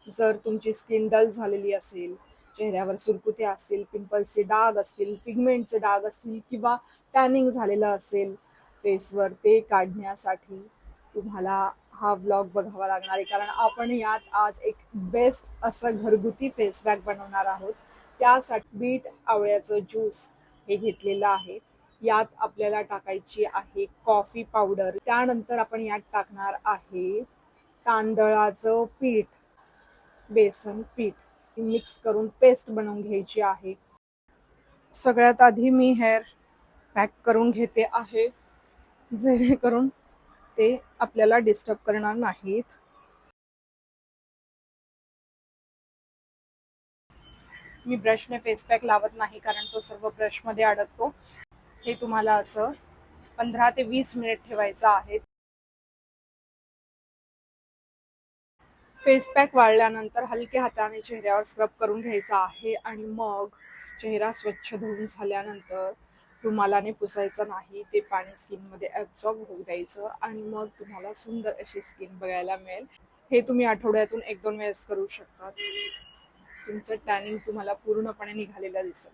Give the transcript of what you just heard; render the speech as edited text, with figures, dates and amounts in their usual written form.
जर तुमची skin dull झालेली असेल, चेहऱ्यावर सुरकुत्या असतील, पिंपल्सचे डाग असतील, पिगमेंटचे डाग असतील किंवा टॅनिंग झालेलं असेल फेसवर, ते काढण्यासाठी तुम्हाला हा व्लॉग बघावा लागणार आहे. कारण आपण यात आज एक बेस्ट असं घरगुती फेस पॅक बनवणार आहोत. त्यासाठी बीट आवळ्याचं ज्यूस हे घेतलेलं आहे. यात आपल्याला टाकायची आहे कॉफी पावडर. त्यानंतर आपण यात टाकणार आहे तांदळाचं पीठ, बेसन पीठ मिक्स करून पेस्ट बनवून घ्यायची आहे. सगळ्यात आधी मी हेअर पॅक करून घेते आहे, जेणेकरून ते आपल्याला डिस्टर्ब करणार नाहीत. मी ब्रशने फेस पॅक लावत नाही, कारण तो सर्व ब्रशमध्ये अडकतो. हे तुम्हाला असं 15 ते 20 मिनिट ठेवायचं आहे. फेस पॅक वाळल्यानंतर हलक्या हाताने चेहऱ्यावर स्क्रब करून घ्यायचा आहे आणि मग चेहरा स्वच्छ धुवून झाल्यानंतर रुमालाने पुसायचं नाही, ते पाणी स्किनमध्ये ॲब्झॉर्ब होऊ द्यायचं आणि मग तुम्हाला सुंदर अशी स्किन बघायला मिळेल. हे तुम्ही आठवड्यातून 1-2 वेळेस करू शकता. तुमचं टॅनिंग तुम्हाला पूर्णपणे निघालेलं दिसेल.